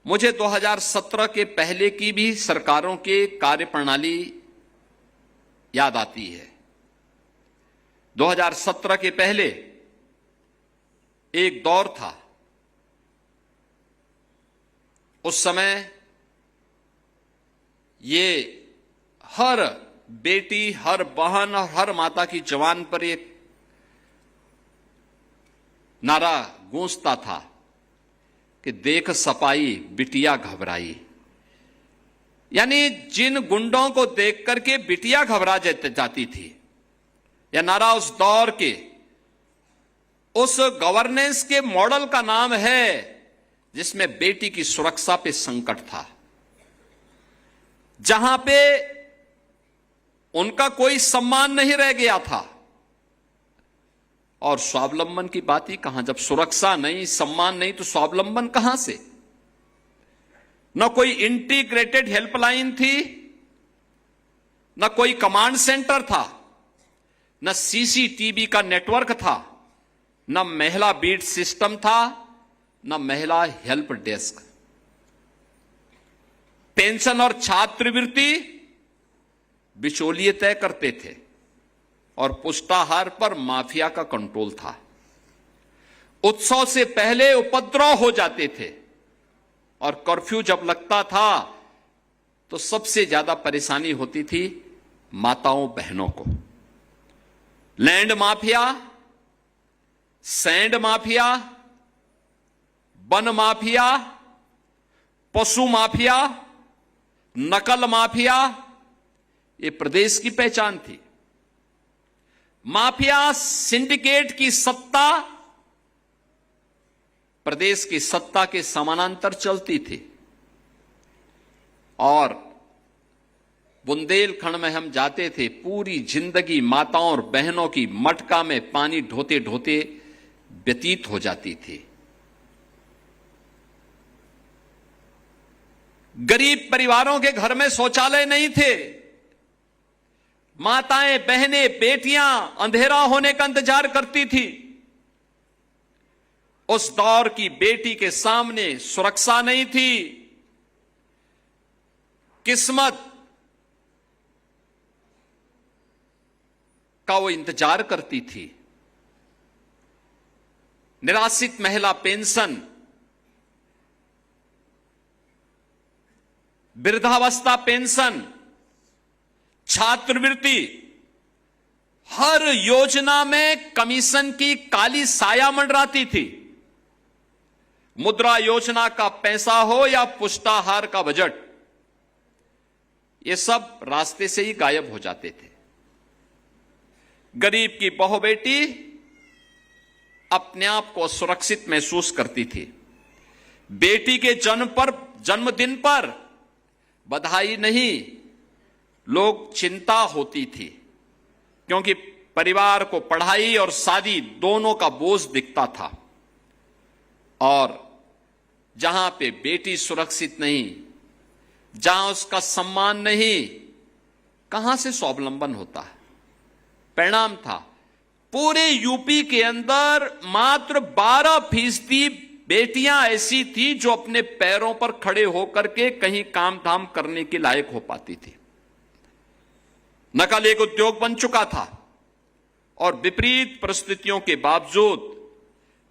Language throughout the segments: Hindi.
मुझे 2017 के पहले की भी सरकारों के कार्यप्रणाली याद आती है। 2017 के पहले एक दौर था, उस समय ये हर बेटी, हर बहन और हर माता की जबान पर एक नारा गूंजता था कि देख सपाई बिटिया घबराई। यानी जिन गुंडों को देख करके बिटिया घबरा जाती थी, यह नारा उस दौर के, उस गवर्नेंस के मॉडल का नाम है जिसमें बेटी की सुरक्षा पे संकट था, जहां पे उनका कोई सम्मान नहीं रह गया था। और स्वावलंबन की बात ही कहां, जब सुरक्षा नहीं, सम्मान नहीं, तो स्वावलंबन कहां से? न कोई इंटीग्रेटेड हेल्पलाइन थी, न कोई कमांड सेंटर था, न सीसीटीवी का नेटवर्क था, न महिला बीट सिस्टम था, न महिला हेल्प डेस्क। पेंशन और छात्रवृत्ति बिचौलिए तय करते थे और पुष्टाहार पर माफिया का कंट्रोल था। उत्सव से पहले उपद्रव हो जाते थे और कर्फ्यू जब लगता था तो सबसे ज्यादा परेशानी होती थी माताओं बहनों को। Land mafia, sand mafia, one mafia, पशु माफिया, नकल माफिया, ये प्रदेश की पहचान थी। माफिया सिंडिकेट की सत्ता प्रदेश की सत्ता के समानांतर चलती थी। और बुंदेलखंड में हम जाते थे, पूरी जिंदगी माताओं और बहनों की मटका में पानी ढोते ढोते व्यतीत हो जाती थी। गरीब परिवारों के घर में शौचालय नहीं थे। माताएं, बहनें, बेटियां अंधेरा होने का इंतजार करती थी। उस दौर की बेटी के सामने सुरक्षा नहीं थी। किस्मत का वो इंतजार करती थी। निराश्रित महिला पेंशन, वृद्धावस्था पेंशन, छात्रवृत्ति, हर योजना में कमीशन की काली साया मंडराती थी। मुद्रा योजना का पैसा हो या पुष्टाहार का बजट, ये सब रास्ते से ही गायब हो जाते थे। गरीब की बहू बेटी अपने आप को सुरक्षित महसूस करती थी। बेटी के जन्मदिन पर बधाई नहीं, लोग चिंता होती थी, क्योंकि परिवार को पढ़ाई और शादी दोनों का बोझ दिखता था। और जहां पे बेटी सुरक्षित नहीं, जहां उसका सम्मान नहीं, कहां से स्वावलंबन होता है? परिणाम था, पूरे यूपी के अंदर मात्र 12% बेटियां ऐसी थी जो अपने पैरों पर खड़े होकर के कहीं काम धाम करने के लायक हो पाती थी। नकल एक उद्योग बन चुका था और विपरीत परिस्थितियों के बावजूद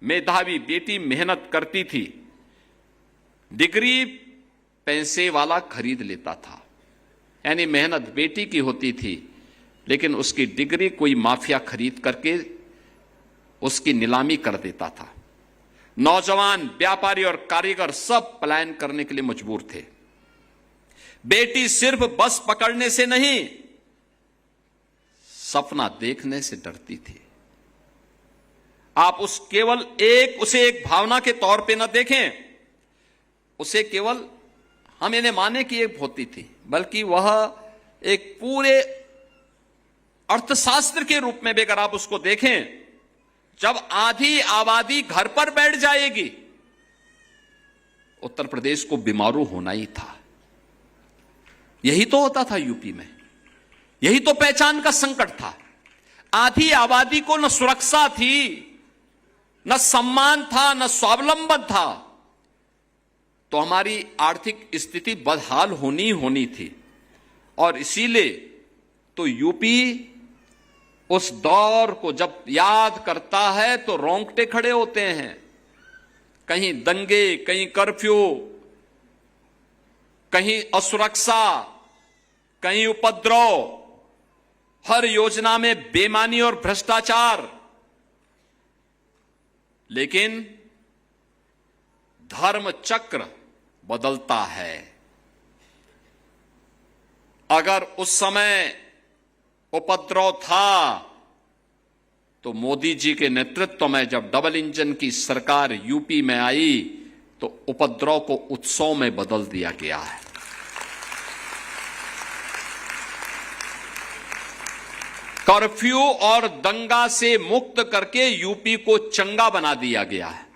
मेधावी बेटी मेहनत करती थी। डिग्री पैसे वाला खरीद लेता था, यानी मेहनत बेटी की होती थी, लेकिन उसकी डिग्री कोई माफिया खरीद करके उसकी नीलामी कर देता था। नौजवान, व्यापारी और कारीगर सब पलायन करने के लिए मजबूर थे। बेटी सिर्फ बस पकड़ने से नहीं, सपना देखने से डरती थी। आप उसे एक भावना के तौर पे न देखें, उसे केवल हम इन्हें माने कि एक होती थी, बल्कि वह एक पूरे अर्थशास्त्र के रूप में भी अगर आप उसको देखें, जब आधी आबादी घर पर बैठ जाएगी, उत्तर प्रदेश को बीमारू होना ही था। यही तो होता था यूपी में, यही तो पहचान का संकट था। आधी आबादी को न सुरक्षा थी, न सम्मान था, न स्वावलंबन था। तो हमारी आर्थिक स्थिति बदहाल होनी थी। और इसीलिए तो यूपी उस दौर को जब याद करता है तो रोंगटे खड़े होते हैं। कहीं दंगे, कहीं कर्फ्यू, कहीं असुरक्षा, कहीं उपद्रव, हर योजना में बेईमानी और भ्रष्टाचार। लेकिन धर्म चक्र बदलता है। अगर उस समय उपद्रव था तो मोदी जी के नेतृत्व में जब डबल इंजन की सरकार यूपी में आई तो उपद्रव को उत्सव में बदल दिया गया है। कर्फ्यू और दंगा से मुक्त करके यूपी को चंगा बना दिया गया है।